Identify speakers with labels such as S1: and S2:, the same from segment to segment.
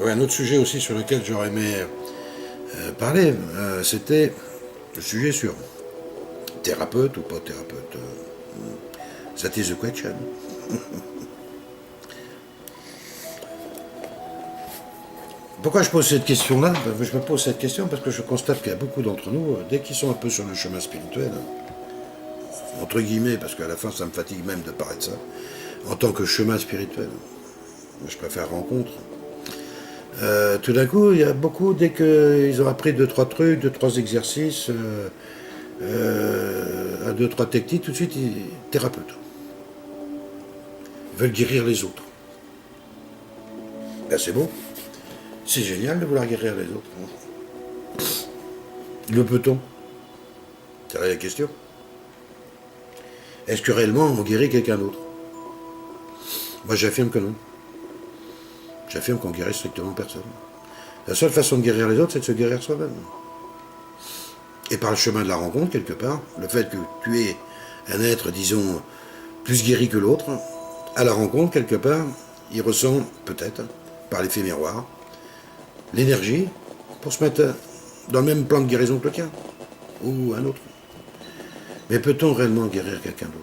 S1: Ouais, un autre sujet aussi sur lequel j'aurais aimé parler, c'était le sujet sur thérapeute ou pas thérapeute. That is the question. Pourquoi je pose cette question-là? Je me pose cette question parce que je constate qu'il y a beaucoup d'entre nous, dès qu'ils sont un peu sur le chemin spirituel, entre guillemets, parce qu'à la fin ça me fatigue même de parler de ça, en tant que chemin spirituel, je préfère rencontre. Tout d'un coup, il y a beaucoup, dès qu'ils ont appris deux, trois trucs, deux, trois exercices, deux, trois techniques, tout de suite, thérapeutes. Ils veulent guérir les autres. Ben, c'est bon. C'est génial de vouloir guérir les autres. Le peut-on? C'est la question. Est-ce que réellement on guérit quelqu'un d'autre? Moi j'affirme que non. J'affirme qu'on guérit strictement personne. La seule façon de guérir les autres, c'est de se guérir soi-même. Et par le chemin de la rencontre, quelque part, le fait que tu es un être, disons, plus guéri que l'autre, à la rencontre, quelque part, il ressent, peut-être, par l'effet miroir, l'énergie pour se mettre dans le même plan de guérison que le tien, ou un autre. Mais peut-on réellement guérir quelqu'un d'autre?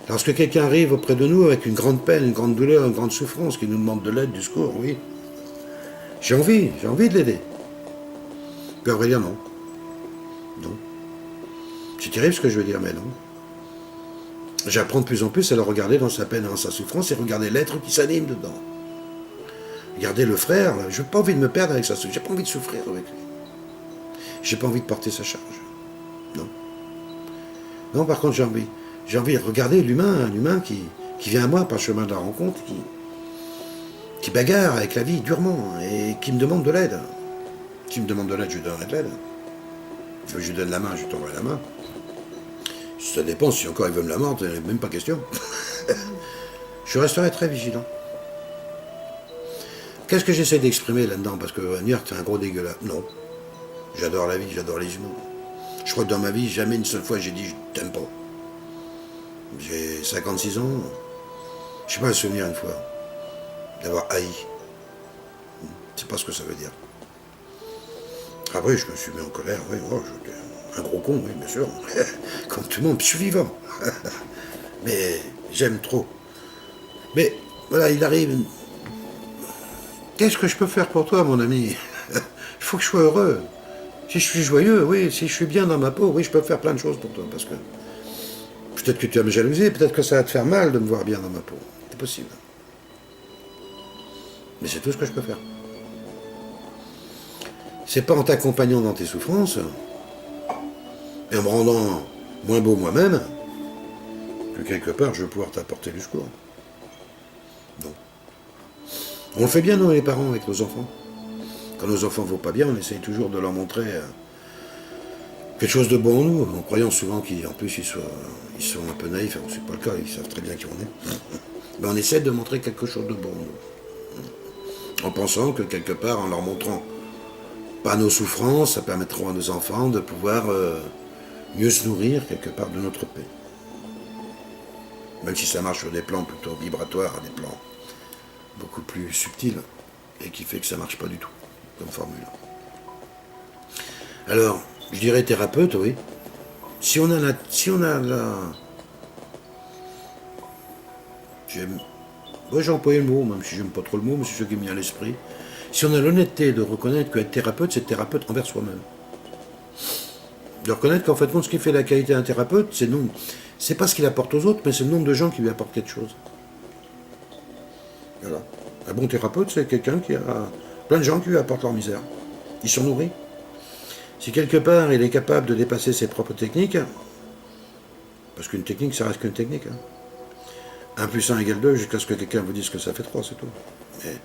S1: Lorsque quelqu'un arrive auprès de nous avec une grande peine, une grande douleur, une grande souffrance, qui nous demande de l'aide, du secours, oui, j'ai envie de l'aider. Puis Aurélien, non. Non. C'est terrible ce que je veux dire, mais non. J'apprends de plus en plus à le regarder dans sa peine et dans sa souffrance et regarder l'être qui s'anime dedans. Regardez le frère, je n'ai pas envie de me perdre avec sa souffrance, j'ai pas envie de souffrir avec lui. J'ai pas envie de porter sa charge. Non. Non, par contre, j'ai envie de regarder l'humain, un humain qui vient à moi par le chemin de la rencontre, qui bagarre avec la vie durement et qui me demande de l'aide. Qui me demande de l'aide, je lui donnerai de l'aide. Je lui donne la main, je lui tendrai la main. Ça dépend, si encore il veut me la mordre, même pas question. Je resterai très vigilant. Qu'est-ce que j'essaie d'exprimer là-dedans? Parce que Nier, c'est un gros dégueulasse. Non. J'adore la vie, j'adore les humains. Je crois que dans ma vie, jamais une seule fois j'ai dit je t'aime pas. J'ai 56 ans. Je sais pas le souvenir une fois d'avoir haï. C'est pas ce que ça veut dire. Après, je me suis mis en colère. Oui, oh, j'étais un gros con, oui, bien sûr. Comme tout le monde, je suis vivant. Mais j'aime trop. Mais voilà, il arrive. Qu'est-ce que je peux faire pour toi, mon ami? Il faut que je sois heureux. Si je suis joyeux, oui, si je suis bien dans ma peau, oui, je peux faire plein de choses pour toi. Parce que peut-être que tu vas me jalouser, peut-être que ça va te faire mal de me voir bien dans ma peau. C'est possible. Mais c'est tout ce que je peux faire. C'est pas en t'accompagnant dans tes souffrances et en me rendant moins beau moi-même que quelque part je vais pouvoir t'apporter du secours. Non. On le fait bien, nous, les parents, avec nos enfants. Quand nos enfants ne vont pas bien, on essaye toujours de leur montrer quelque chose de bon en nous, en croyant souvent qu'en plus ils sont un peu naïfs. Alors, c'est pas le cas, ils savent très bien qui on est. Mais on essaie de montrer quelque chose de bon en nous. En pensant que quelque part, en leur montrant pas nos souffrances, ça permettra à nos enfants de pouvoir mieux se nourrir quelque part de notre paix. Même si ça marche sur des plans plutôt vibratoires, des plans beaucoup plus subtils, et qui fait que ça marche pas du tout, comme formule. Alors, je dirais thérapeute, oui. Si on a la... Moi j'ai employé le mot, même si j'aime pas trop le mot, mais c'est ce qui me vient à l'esprit. Si on a l'honnêteté de reconnaître qu'être thérapeute, c'est thérapeute envers soi-même. De reconnaître qu'en fait, ce qui fait la qualité d'un thérapeute, c'est pas ce qu'il apporte aux autres, mais c'est le nombre de gens qui lui apportent quelque chose. Voilà. Un bon thérapeute, c'est quelqu'un qui a plein de gens qui lui apportent leur misère. Ils sont nourris. Si quelque part il est capable de dépasser ses propres techniques, parce qu'une technique, ça reste qu'une technique. 1 plus 1 égale 2, jusqu'à ce que quelqu'un vous dise que ça fait 3, c'est tout. Mais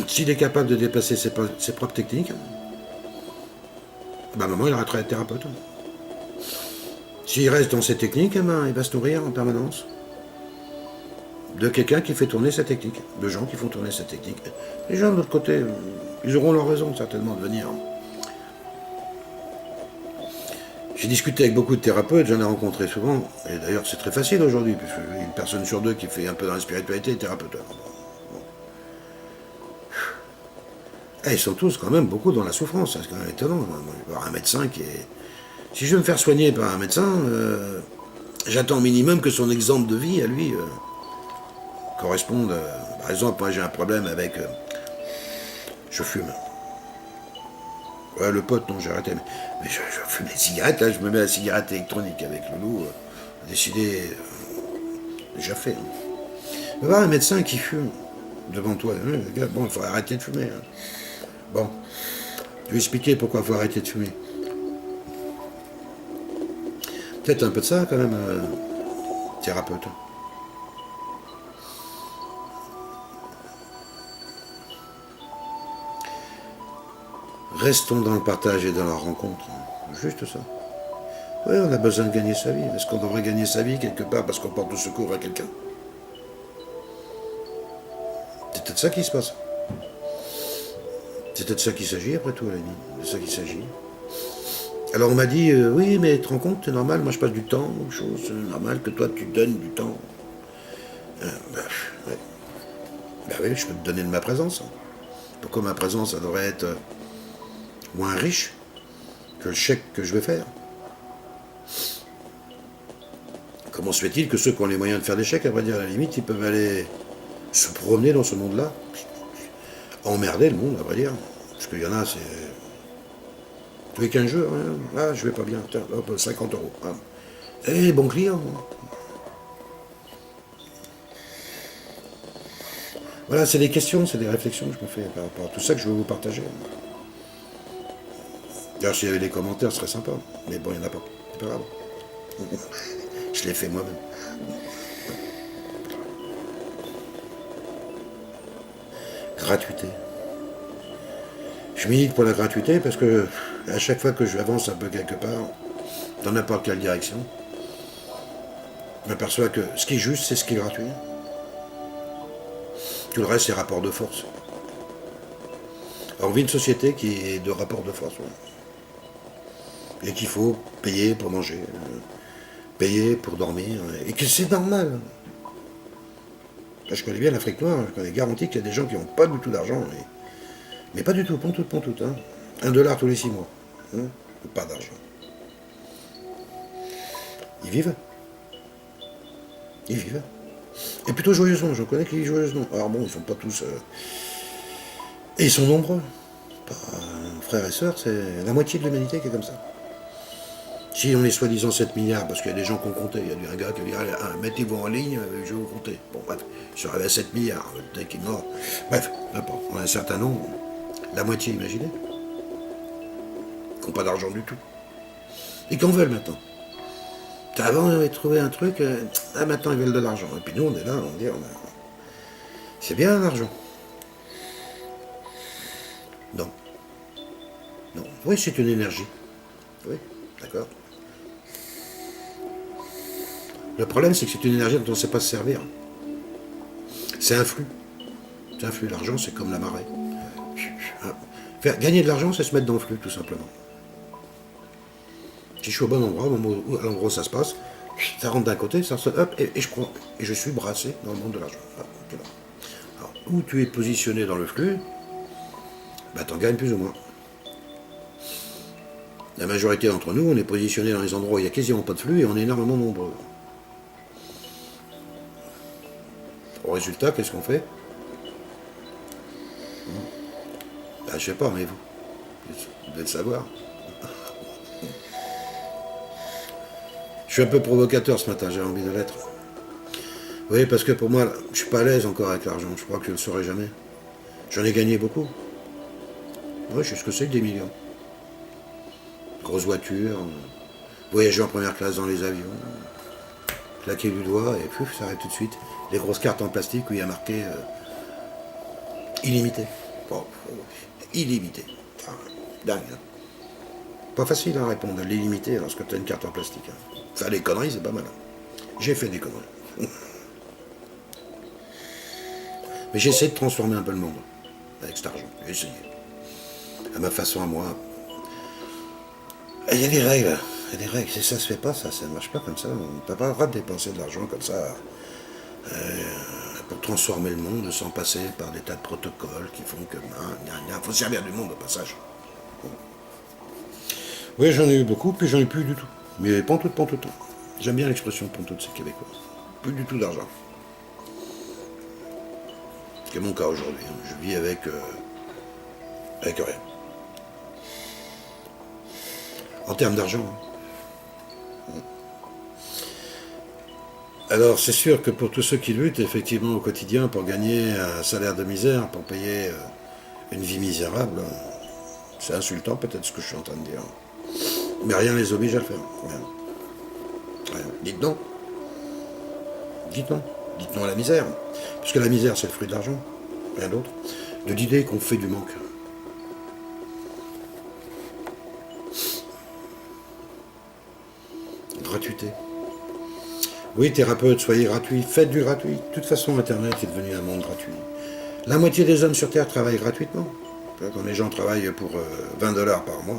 S1: s'il est capable de dépasser ses propres techniques, à un moment, il arrêtera d'être thérapeute. S'il reste dans ses techniques, il va se nourrir en permanence de quelqu'un qui fait tourner sa technique, de gens qui font tourner sa technique. Les gens de l'autre côté, ils auront leur raison certainement de venir. J'ai discuté avec beaucoup de thérapeutes, j'en ai rencontré souvent, et d'ailleurs c'est très facile aujourd'hui, puisque une personne sur deux qui fait un peu dans la spiritualité est thérapeute. ils sont tous quand même beaucoup dans la souffrance, c'est quand même étonnant. Moi, je vais voir un médecin qui est... Si je veux me faire soigner par un médecin, j'attends au minimum que son exemple de vie, à lui, corresponde. Par exemple, moi j'ai un problème avec... je fume. Ouais, le pote, non, j'ai arrêté. Mais je fume des cigarettes, là, je me mets la cigarette électronique avec Loulou. Décidé... déjà fait. Va voir un médecin qui fume devant toi. Bon, il faut arrêter de fumer. Hein. Bon, je vais expliquer pourquoi il faut arrêter de fumer. Peut-être un peu de ça quand même, thérapeute. Restons dans le partage et dans la rencontre. Juste ça. Oui, on a besoin de gagner sa vie. Est-ce qu'on devrait gagner sa vie quelque part parce qu'on porte le secours à quelqu'un? C'est peut-être ça qui se passe. C'est peut-être ça qu'il s'agit après tout, l'ami. C'est ça qu'il s'agit. Alors on m'a dit, oui, mais tu te rends compte, c'est normal, moi je passe du temps, ou chose, c'est normal que toi tu donnes du temps. Ouais. Ben oui, je peux te donner de ma présence. Pourquoi ma présence, ça devrait être moins riche que le chèque que je vais faire? Comment se fait-il que ceux qui ont les moyens de faire des chèques, à vrai dire, à la limite, ils peuvent aller se promener dans ce monde-là, emmerder le monde, à vrai dire. Parce qu'il y en a, c'est... tous les 15 jours, hein. Ah, je vais pas bien, tiens, hop, 50 euros. Ah. Eh, bon client. Voilà, c'est des questions, c'est des réflexions que je me fais par rapport à tout ça que je veux vous partager. D'ailleurs, s'il y avait des commentaires, ce serait sympa. Mais bon, il n'y en a pas. C'est pas grave. Je l'ai fait moi-même. Gratuité. Je milite pour la gratuité parce que à chaque fois que j'avance un peu quelque part, dans n'importe quelle direction, je m'aperçois que ce qui est juste, c'est ce qui est gratuit. Tout le reste, c'est rapport de force. Alors, on vit une société qui est de rapport de force. Ouais. Et qu'il faut payer pour manger, payer pour dormir, et que c'est normal. Là, je connais bien l'Afrique noire, je connais garanti qu'il y a des gens qui n'ont pas du tout d'argent. Mais pas du tout, pas tout. Hein. $1 tous les 6 mois. Hein. Pas d'argent. Ils vivent. Ils vivent. Et plutôt joyeusement, je connais qui vivent joyeusement. Alors bon, ils sont pas tous... Et ils sont nombreux. Frères et sœurs, c'est la moitié de l'humanité qui est comme ça. Si on est soi-disant 7 milliards, parce qu'il y a des gens qui ont compté, il y a un gars qui a dit, allez, mettez-vous en ligne, je vais vous compter. Bon, bref, je suis arrivé à 7 milliards, peut-être qu'il est mort. Bref, n'importe, on a un certain nombre, la moitié, imaginez, qui n'ont pas d'argent du tout. Et qu'on veulent maintenant. Avant, on avait trouvé un truc, maintenant ils veulent de l'argent. Et puis nous, on est là, on dit, c'est bien l'argent. Non. Non. Oui, c'est une énergie. Oui, d'accord. Le problème, c'est que c'est une énergie dont on ne sait pas se servir. C'est un flux. C'est un flux. L'argent, c'est comme la marée. Faire gagner de l'argent, c'est se mettre dans le flux, tout simplement. Si je suis au bon endroit, à l'endroit où ça se passe, ça rentre d'un côté, ça sort, hop, et je prends. Et je suis brassé dans le monde de l'argent. Alors, où tu es positionné dans le flux, bah, t'en gagnes plus ou moins. La majorité d'entre nous, on est positionné dans les endroits où il n'y a quasiment pas de flux et on est énormément nombreux. Au résultat, qu'est-ce qu'on fait? Bah, je sais pas, mais vous devez le savoir. Je suis un peu provocateur ce matin, j'ai envie de l'être. Oui, parce que pour moi, je suis pas à l'aise encore avec l'argent, je crois que je ne le saurai jamais. J'en ai gagné beaucoup. Oui, je sais ce que c'est que des millions. Grosse voiture, voyager en première classe dans les avions, claquer du doigt et pouf, ça arrive tout de suite. Les grosses cartes en plastique où il y a marqué illimité. Oh, illimité. Ah, dingue. Hein. Pas facile à répondre, l'illimité lorsque tu as une carte en plastique. Hein. Faire des conneries, c'est pas mal. J'ai fait des conneries. Mais j'ai essayé de transformer un peu le monde avec cet argent. J'ai essayé. À ma façon, à moi. Il y a des règles. Il y a des règles. Si ça se fait pas, ça ne marche pas comme ça. On n'a pas le droit de dépenser de l'argent comme ça. pour transformer le monde sans passer par des tas de protocoles qui font que... Il faut servir du monde au passage. Oui, j'en ai eu beaucoup, puis j'en ai plus du tout. Mais pantoute, pantoute. J'aime bien l'expression pantoute, c'est québécois. Plus du tout d'argent. C'est mon cas aujourd'hui. Je vis avec rien. En termes d'argent. Alors c'est sûr que pour tous ceux qui luttent effectivement au quotidien pour gagner un salaire de misère, pour payer une vie misérable, c'est insultant peut-être ce que je suis en train de dire. Mais rien ne les oblige à le faire. Rien. Rien. Dites non. Dites non. Dites non à la misère. Parce que la misère c'est le fruit de l'argent. Rien d'autre. De l'idée qu'on fait du manque. Gratuité. Oui, thérapeute, soyez gratuit, faites du gratuit. De toute façon, Internet est devenu un monde gratuit. La moitié des hommes sur Terre travaillent gratuitement. Quand les gens travaillent pour 20 $ par mois,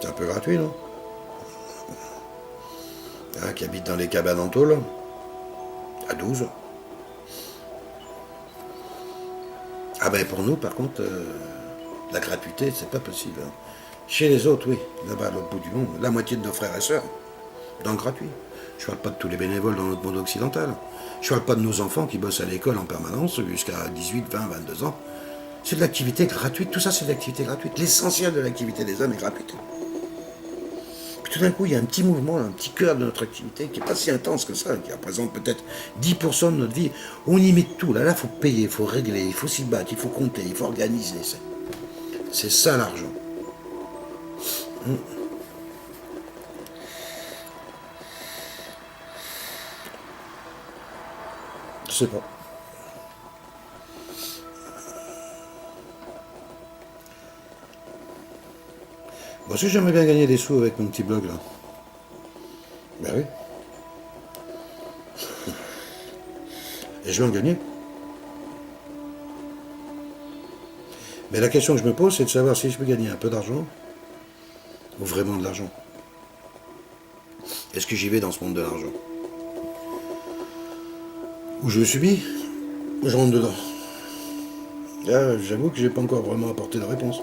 S1: c'est un peu gratuit, non? Qui habitent dans les cabanes en tôle, à 12. Ah ben pour nous, par contre, la gratuité, c'est pas possible. Chez les autres, oui, là-bas à l'autre bout du monde, la moitié de nos frères et sœurs, dans le gratuit. Je parle pas de tous les bénévoles dans notre monde occidental. Je parle pas de nos enfants qui bossent à l'école en permanence jusqu'à 18, 20, 22 ans. C'est de l'activité gratuite, tout ça c'est de l'activité gratuite. L'essentiel de l'activité des hommes est gratuite. Puis tout d'un coup, il y a un petit mouvement, un petit cœur de notre activité qui n'est pas si intense que ça, qui représente peut-être 10% de notre vie. On y met tout, là, il faut payer, il faut régler, il faut s'y battre, il faut compter, il faut organiser. C'est ça l'argent. Je sais pas. Moi aussi j'aimerais bien gagner des sous avec mon petit blog là. Ben oui. Et je vais en gagner. Mais la question que je me pose, c'est de savoir si je peux gagner un peu d'argent ou vraiment de l'argent. Est-ce que j'y vais dans ce monde de l'argent? Ou je le subis, ou je rentre dedans. Là, j'avoue que j'ai pas encore vraiment apporté de réponse.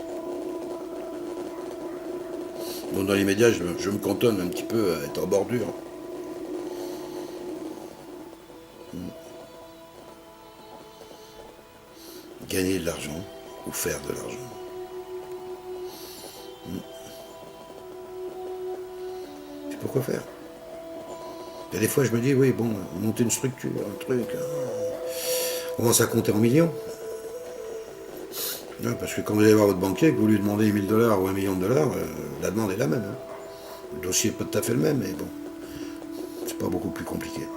S1: Bon, dans l'immédiat, je me cantonne un petit peu à être en bordure. Gagner de l'argent ou faire de l'argent. C'est pourquoi faire. Et des fois, je me dis, oui, bon, monter une structure, un truc, on commence à compter en millions. Ouais, parce que quand vous allez voir votre banquier, que vous lui demandez 1000 $ ou 1 million de dollars, la demande est la même. Le dossier n'est pas tout à fait le même, mais bon, c'est pas beaucoup plus compliqué.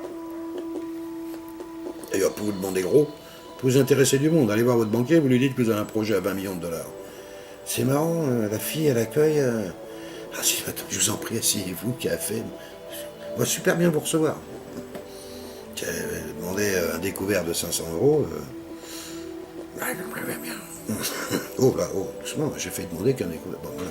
S1: D'ailleurs, pour vous demander gros, pour vous intéresser du monde, allez voir votre banquier, vous lui dites que vous avez un projet à 20 millions de dollars. C'est marrant, la fille, elle accueille. Ah, si, attends, je vous en prie, asseyez-vous, qui a fait. On va super bien vous recevoir. Demander un découvert de 500 €. Ah, j'aimerais bien. Oh là, oh, doucement, j'ai fait demander qu'un découvert. Bon, voilà.